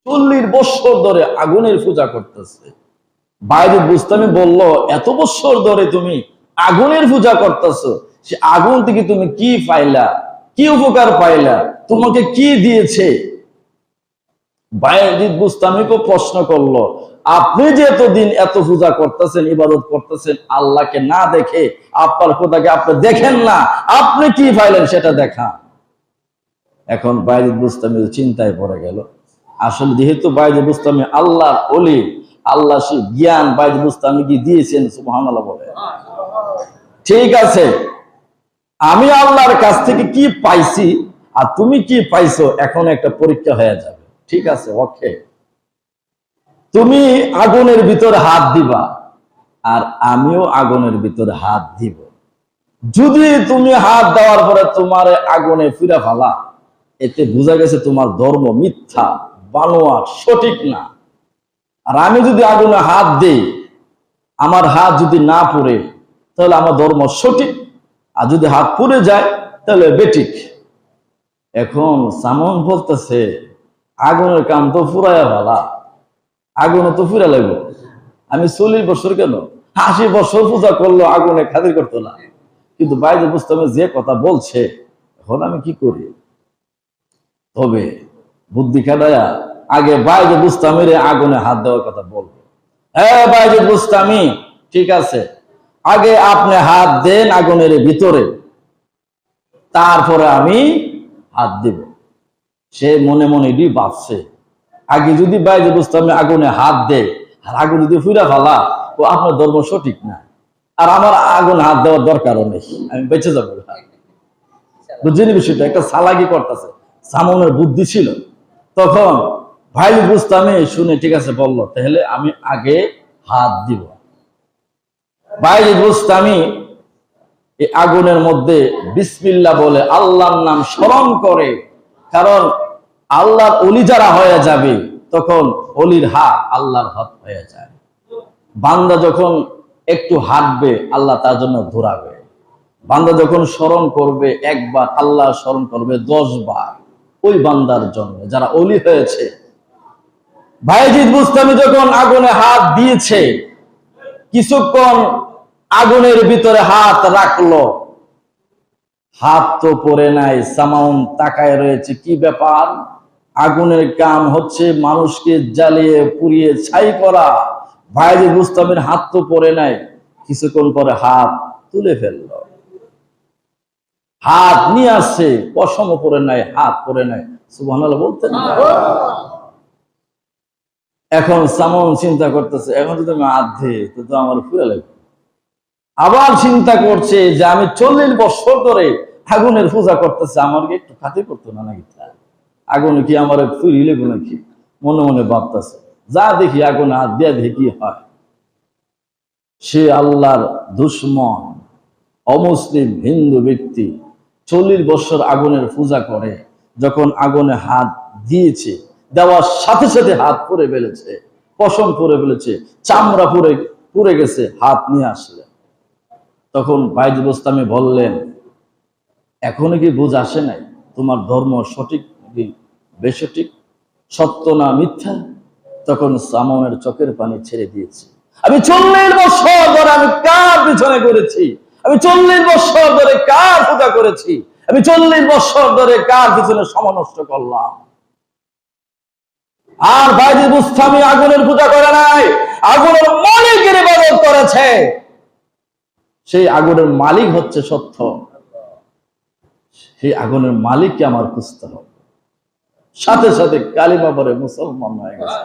40 বছর ধরে আগুনের পূজা করতেছে। বাইরে বুস্তামি বলল, এত বছর ধরে তুমি আগুনের পূজা করতেছো, সে আগুন থেকে তুমি কি পাইলা, কি উপকার পাইলা, তোমাকে কি দিয়েছে? বাইজিদ বুস্তামিকে প্রশ্ন করলো, আপনি যে এতদিন এত পূজা করতেছেন, ইবাদত করতেছেন, আল্লাহকে না দেখে, আপনার খোদাকে আপনি দেখেন না, আপনি কি পাইলেন সেটা দেখা। এখন বাইজিদ বুস্তামি চিন্তায় পড়ে গেল। আসলে যেহেতু বাইজিদ বুস্তামি আল্লাহর ওলি, আল্লাহ সে জ্ঞান বাইজিদ বুস্তামিকে দিয়েছেন, সুবহানাল্লাহ বলে। ঠিক আছে, আমি আল্লাহর কাছ থেকে কি পাইছি আর তুমি কি পাইছো, এখন একটা পরীক্ষা হয়ে যাবে। ঠিক আছে, ওকে, তুমি আগুনের ভিতরে হাত দিবা আর আমিও আগুনের ভিতরে হাত দিব। যদি তুমি হাত দেওয়ার পরে তোমার আগুনে ফিরা ফেলা, এতে বোঝা গেছে তোমার ধর্ম মিথ্যা, বানোয়াট, সঠিক না। আর আমি যদি আগুনে হাত দিই, আমার হাত যদি না পুড়ে, তাহলে আমার ধর্ম সঠিক, আর যদি হাত পুড়ে যায় তাহলে বেঠিক। এখন সামন বলতেছে, আগুনের কাম তো ফুরাইয়া ভালা, আগুনে তো ফুরা লাগবে। আমি 40 বছর কেন 80 বছর পূজা করলো, আগুনে খাতির করতো না। কিন্তু বাইজিদ বুস্তামি যে কথা বলছে, এখন আমি কি করি? তবে বুদ্ধি খাটায়া আগে বাইজিদ বুস্তামির আগুনে হাত দেওয়ার কথা বলবো। হ্যাঁ বাইজিদ বুস্তামি, ঠিক আছে, আগে আপনি হাত দেন আগুনের ভিতরে, তারপরে আমি হাত দিব। সে মনে মনে এটি ভাবছে, আগে যদি বাইজিদ বুস্তামি আগুনে হাত দেয় আর আগুন যদি ফুরা ফেলা, ও আপনার ধর্ম সঠিক না, আর আমার আগুন হাত দেওয়ার দরকারও নেই, আমি বেঁচে যাবো। বুঝলি বিষয়টা? একটা চালাকি করতেছে, সামনের বুদ্ধি ছিল। তখন বাইজিদ বুস্তামি শুনে ঠিক আছে বলল, তাহলে আমি আগে হাত দিব। বাইজিদ বুস্তামি এই আগুনের মধ্যে বিসমিল্লাহ বলে আল্লাহর নাম স্মরণ করে, কারণ আল্লাহর ওলি যারা হয়ে যাবে, তখন ওলির হাত আল্লাহর হাত হয়ে যায়। বান্দা যখন একটু হাঁটবে, আল্লাহ তার জন্য দৌড়াবে। বান্দা যখন স্মরণ করবে একবার, আল্লাহ স্মরণ করবে 10 বার ওই বান্দার জন্য যারা ওলি হয়েছে। বাইজিদ বুস্তামি যখন আগুনে হাত দিয়েছে, কিছুক্ষণ আগুনের ভিতরে হাত রাখলো, হাত তো পড়ে নাই। সামাউন তাকায় রয়েছে, কি ব্যাপার? আগুনের কাম হচ্ছে মানুষকে জ্বালিয়ে পুড়িয়ে ছাই করা, বাইজিদ বুস্তামির হাত তো পড়ে নাই। কিছুক্ষণ পরে হাত তুলে ফেলল, হাত নিয়ে আসছে, পশম পড়ে নাই, হাত পড়ে নাই। সুবহানাল্লাহ বলতেন না? এখন সামাউন চিন্তা করতেছে, এখন যদি আমি হাত দিই তো আমার ফুলে লাগবে। আবার চিন্তা করছে যে আমি 40 বছর ধরে আগুনের পূজা করতেছে, আমাকে একটু খাতির করতো না নাকি? আগুনে কি আমার ফুরি লেগো নাকি? মনে মনে ভাবতেছে, যা দেখি আগুনে হাত দিয়া দেখি কি হয়। সে আল্লাহর দুশমন, অমুসলিম হিন্দু ব্যক্তি 40 বছর আগুনের পূজা করে, যখন আগুনে হাত দিয়েছে, দেওয়ার সাথে সাথে হাত পুড়ে ফেলেছে, পশম পুড়ে ফেলেছে, চামড়া পুড়ে গেছে, হাত নিয়ে আসলে। তখন বাইজিদ বুস্তামি বললেন, এখনো কি বুঝ আসে নাই তোমার ধর্ম সঠিক নাকি বেসঠিক, সত্য না মিথ্যা? তখন সামনের চোখের পানি ছেড়ে দিয়েছে। আমি 40 বছর ধরে আমি কার পিছনে করেছি, আমি 40 বছর ধরে কার পূজা করেছি, আমি 40 বছর ধরে কার পিছনে সময় নষ্ট করলাম। আর বাইজিদ বুস্তামি আগুনের পূজা করে নাই, আগুনের মালিকের ইবাদত করেছে। সেই আগুনের মালিক হচ্ছে সত্য, সেই আগুনের মালিককে আমার খুঁজতে হবে। সাথে সাথে কালিমা পড়ে মুসলমান হয়ে গেছে।